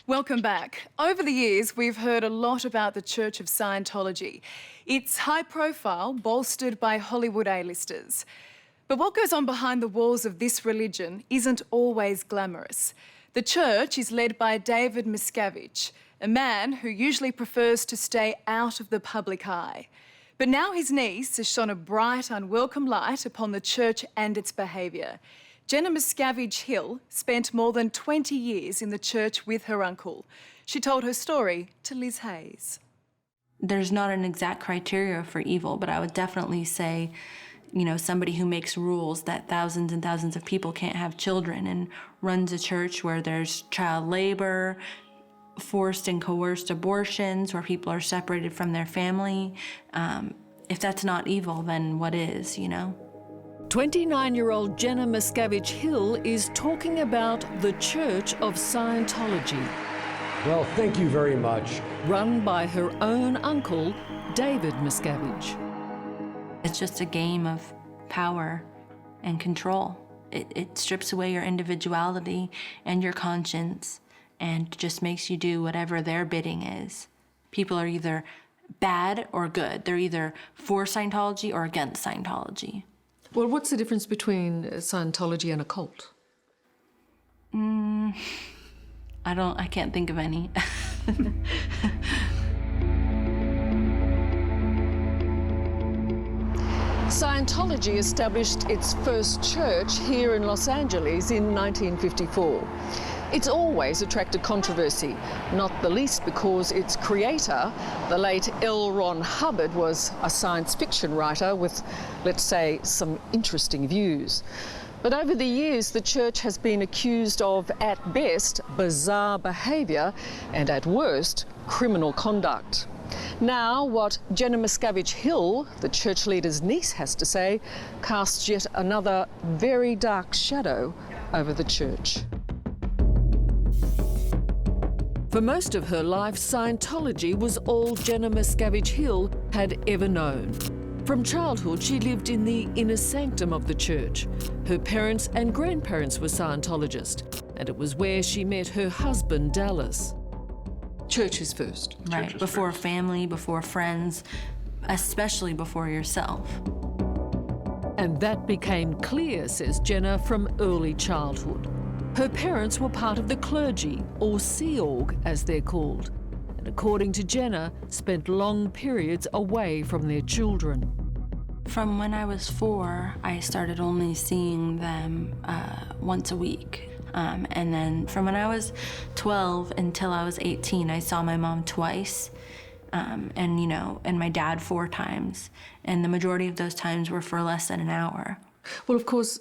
Welcome back. Over the years, we've heard a lot about the Church of Scientology. It's high profile, bolstered by Hollywood A-listers. But what goes on behind the walls of this religion isn't always glamorous. The church is led by David Miscavige, a man who usually prefers to stay out of the public eye. But now his niece has shone a bright, unwelcome light upon the church and its behaviour. Jenna Miscavige Hill spent more than 20 years in the church with her uncle. She told her story to Liz Hayes. There's not an exact criteria for evil, but I would definitely say, you know, somebody who makes rules that thousands and thousands of people can't have children and runs a church where there's child labor, forced and coerced abortions, where people are separated from their family. If that's not evil, then what is, you know? 29-year-old Jenna Miscavige Hill is talking about the Church of Scientology. Well, thank you very much. Run by her own uncle, David Miscavige. It's just a game of power and control. It strips away your individuality and your conscience and just makes you do whatever their bidding is. People are either bad or good. They're either for Scientology or against Scientology. Well, what's the difference between Scientology and a cult? I can't think of any. Scientology established its first church here in Los Angeles in 1954. It's always attracted controversy, not the least because its creator, the late L. Ron Hubbard, was a science fiction writer with, let's say, some interesting views. But over the years, the church has been accused of, at best, bizarre behaviour and, at worst, criminal conduct. Now, what Jenna Miscavige Hill, the church leader's niece, has to say, casts yet another very dark shadow over the church. For most of her life, Scientology was all Jenna Miscavige Hill had ever known. From childhood, she lived in the inner sanctum of the church. Her parents and grandparents were Scientologists, and it was where she met her husband, Dallas. Church is first. Right, before family, before friends, especially before yourself. And that became clear, says Jenna, from early childhood. Her parents were part of the clergy, or Sea Org as they're called, and according to Jenna, spent long periods away from their children. From when I was 4, I started only seeing them once a week. And then from when I was 12 until I was 18, I saw my mom twice, and my dad 4 times. And the majority of those times were for less than an hour. Well, of course,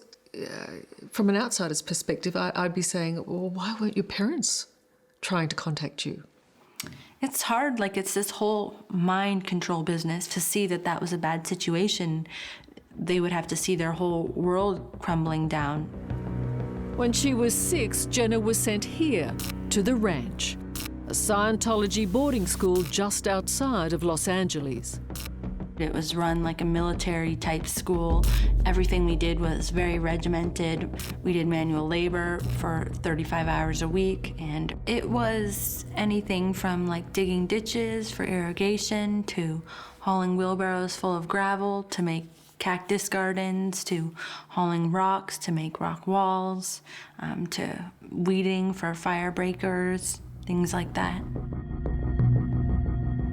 from an outsider's perspective, I'd be saying, well, why weren't your parents trying to contact you? It's hard, like it's this whole mind control business. To see that that was a bad situation, they would have to see their whole world crumbling down. When she was 6, Jenna was sent here, to the Ranch, a Scientology boarding school just outside of Los Angeles. It was run like a military-type school. Everything we did was very regimented. We did manual labor for 35 hours a week, and it was anything from like digging ditches for irrigation to hauling wheelbarrows full of gravel to make cactus gardens, to hauling rocks to make rock walls, to weeding for fire breakers, things like that.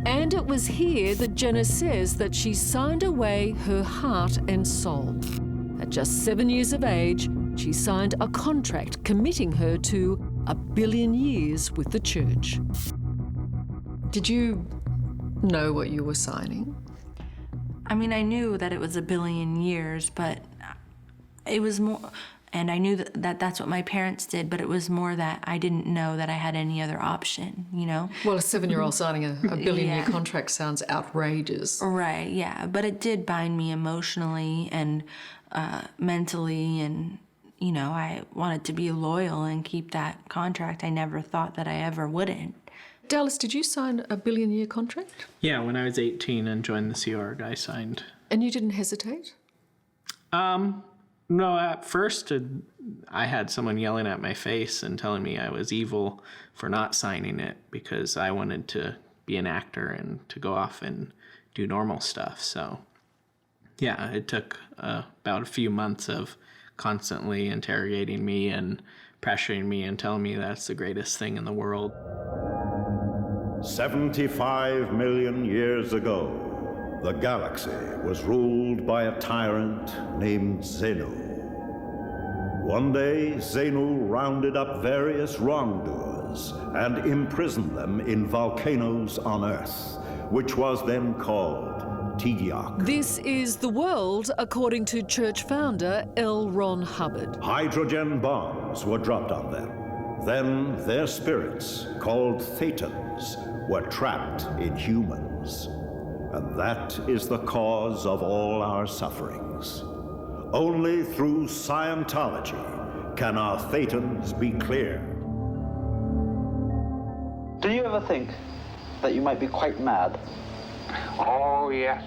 And it was here that Jenna says that she signed away her heart and soul. At just 7 years of age, she signed a contract committing her to 1 billion years with the church. Did you know what you were signing? I mean, I knew that it was 1 billion years, but it was more, and I knew that that's what my parents did, but it was more that I didn't know that I had any other option, you know? Well, a 7-year-old signing a billion-year contract sounds outrageous. Right, yeah, but it did bind me emotionally and mentally, and, you know, I wanted to be loyal and keep that contract. I never thought that I ever wouldn't. Dallas, did you sign a billion-year contract? Yeah, when I was 18 and joined the Sea Org, I signed. And you didn't hesitate? No, at first I had someone yelling at my face and telling me I was evil for not signing it because I wanted to be an actor and to go off and do normal stuff. So yeah, it took about a few months of constantly interrogating me and pressuring me and telling me that's the greatest thing in the world. 75 million years ago, the galaxy was ruled by a tyrant named Xenu. One day, Xenu rounded up various wrongdoers and imprisoned them in volcanoes on Earth, which was then called Tidiak. This is the world according to church founder L. Ron Hubbard. Hydrogen bombs were dropped on them. Then their spirits, called Thetans, were trapped in humans. And that is the cause of all our sufferings. Only through Scientology can our Thetans be cleared. Do you ever think that you might be quite mad? Oh, yes.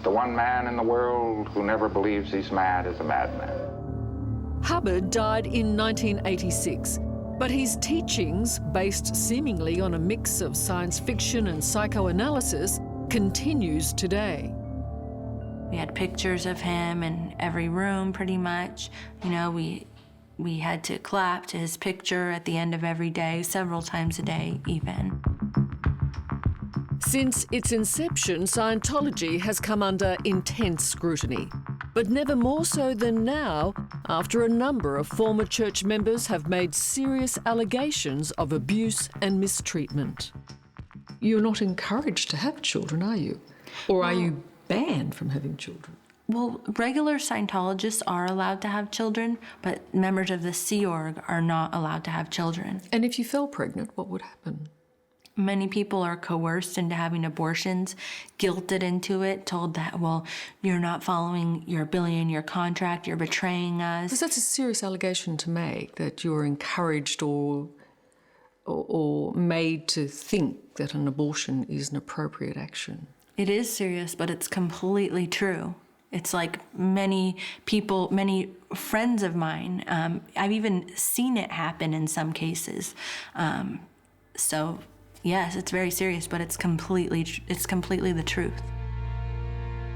The one man in the world who never believes he's mad is a madman. Hubbard died in 1986, but his teachings, based seemingly on a mix of science fiction and psychoanalysis, continues today. We had pictures of him in every room, pretty much. You know, we had to clap to his picture at the end of every day, several times a day even. Since its inception, Scientology has come under intense scrutiny, but never more so than now, after a number of former church members have made serious allegations of abuse and mistreatment. You're not encouraged to have children, are you? Or are you banned from having children? Well, regular Scientologists are allowed to have children, but members of the Sea Org are not allowed to have children. And if you fell pregnant, what would happen? Many people are coerced into having abortions, guilted into it, told that, well, you're not following your billion-year contract, you're betraying us. Because that's a serious allegation to make, that you're encouraged or made to think that an abortion is an appropriate action. It is serious, but it's completely true. It's like many people, many friends of mine, I've even seen it happen in some cases. So yes, it's very serious, but it's completely the truth.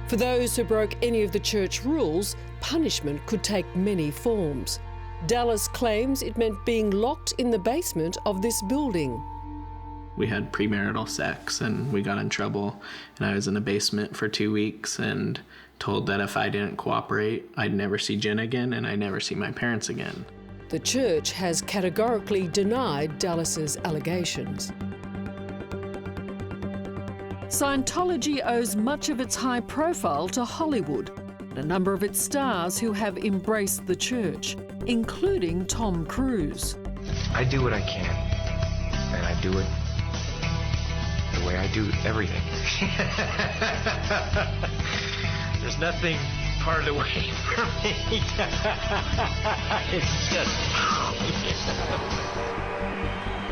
For those who broke any of the church rules, punishment could take many forms. Dallas claims it meant being locked in the basement of this building. We had premarital sex and we got in trouble, and I was in the basement for 2 weeks and told that if I didn't cooperate, I'd never see Jen again and I'd never see my parents again. The church has categorically denied Dallas's allegations. Scientology owes much of its high profile to Hollywood and a number of its stars who have embraced the church, including Tom Cruise. I do what I can, and I do it the way I do everything. There's nothing part of the way for me. It's just...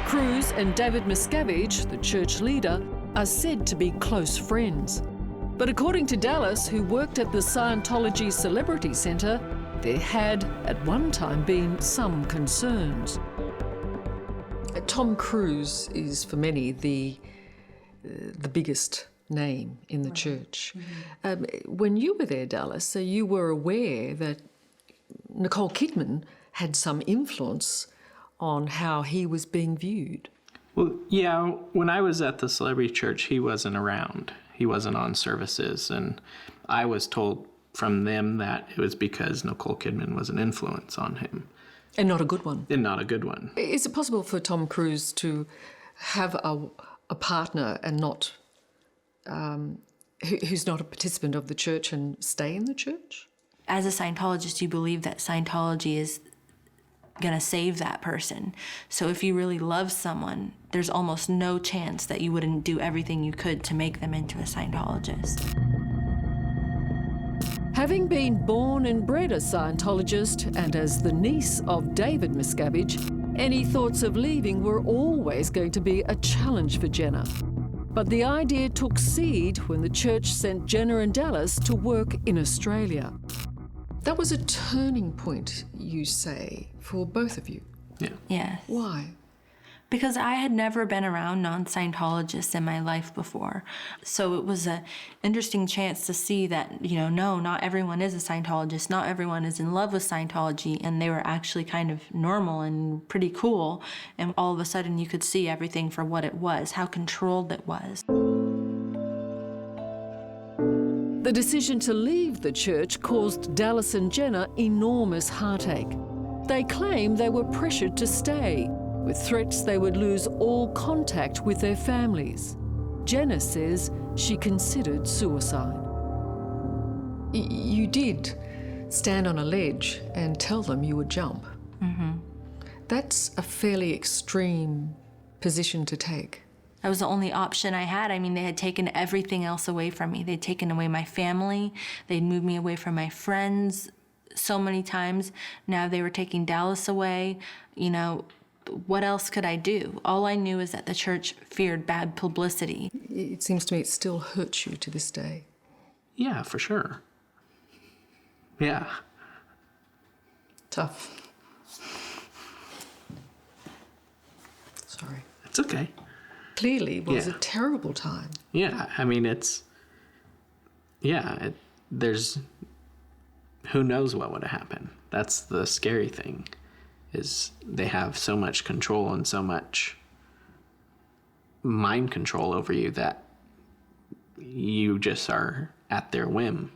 Cruise and David Miscavige, the church leader, are said to be close friends. But according to Dallas, who worked at the Scientology Celebrity Centre, there had, at one time, been some concerns. Tom Cruise is, for many, the biggest name in the church. When you were there, Dallas, you were aware that Nicole Kidman had some influence on how he was being viewed. Well, yeah, when I was at the celebrity church, he wasn't around. He wasn't on services, and I was told from them that it was because Nicole Kidman was an influence on him. And not a good one. And not a good one. Is it possible for Tom Cruise to have a partner and not, who's not a participant of the church and stay in the church? As a Scientologist, you believe that Scientology is going to save that person. So if you really love someone, there's almost no chance that you wouldn't do everything you could to make them into a Scientologist. Having been born and bred a Scientologist and as the niece of David Miscavige, any thoughts of leaving were always going to be a challenge for Jenna. But the idea took seed when the church sent Jenna and Dallas to work in Australia. That was a turning point, you say, for both of you. Yeah. Yes. Why? Because I had never been around non-Scientologists in my life before. So it was an interesting chance to see that, no, not everyone is a Scientologist, not everyone is in love with Scientology, and they were actually kind of normal and pretty cool. And all of a sudden you could see everything for what it was, how controlled it was. The decision to leave the church caused Dallas and Jenna enormous heartache. They claim they were pressured to stay, with threats they would lose all contact with their families. Jenna says she considered suicide. You did stand on a ledge and tell them you would jump. Mm-hmm. That's a fairly extreme position to take. That was the only option I had. I mean, they had taken everything else away from me. They'd taken away my family. They'd moved me away from my friends so many times. Now they were taking Dallas away. What else could I do? All I knew is that the church feared bad publicity. It seems to me it still hurts you to this day. Yeah, for sure. Yeah. Tough. Sorry. It's okay. Clearly it was a terrible time. Yeah, I mean, there's, who knows what would have happened. That's the scary thing, is they have so much control and so much mind control over you that you just are at their whim.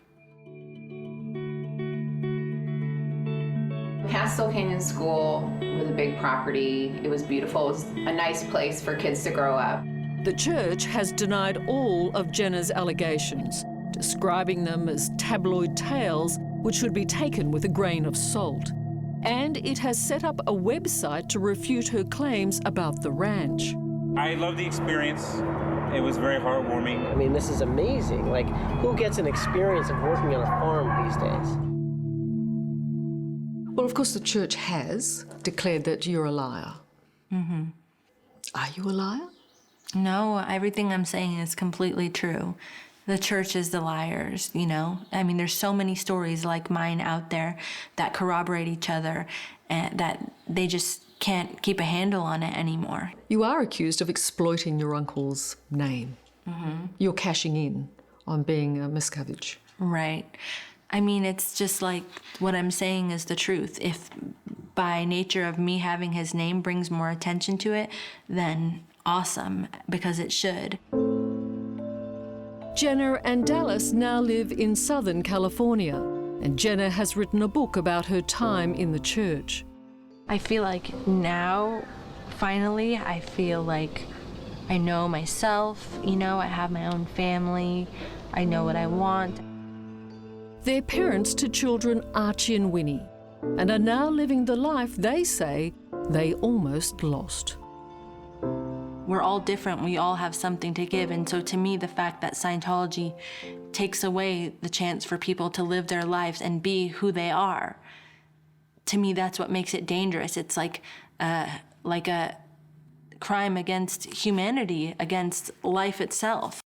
Castle Canyon School was a big property. It was beautiful. It was a nice place for kids to grow up. The church has denied all of Jenna's allegations, describing them as tabloid tales which should be taken with a grain of salt. And it has set up a website to refute her claims about the ranch. I love the experience. It was very heartwarming. I mean, this is amazing. Like, who gets an experience of working on a farm these days? Well, of course, the church has declared that you're a liar. Mm-hmm. Are you a liar? No, everything I'm saying is completely true. The church is the liars, I mean, there's so many stories like mine out there that corroborate each other and that they just can't keep a handle on it anymore. You are accused of exploiting your uncle's name. Mm-hmm. You're cashing in on being a Miscavige. Right. I mean, it's just like what I'm saying is the truth. If by nature of me having his name brings more attention to it, then awesome, because it should. Jenna and Dallas now live in Southern California, and Jenna has written a book about her time in the church. I feel like now, finally, I feel like I know myself, I have my own family, I know what I want. They're parents to children Archie and Winnie, and are now living the life they say they almost lost. We're all different, we all have something to give, and so to me, the fact that Scientology takes away the chance for people to live their lives and be who they are, to me, that's what makes it dangerous. It's like a crime against humanity, against life itself.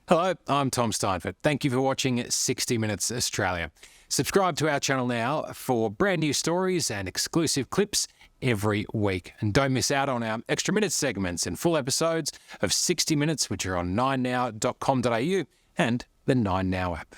Hello, I'm Tom Steinfort. Thank you for watching 60 Minutes Australia. Subscribe to our channel now for brand new stories and exclusive clips every week. And don't miss out on our extra minutes segments and full episodes of 60 Minutes, which are on 9now.com.au and the 9Now app.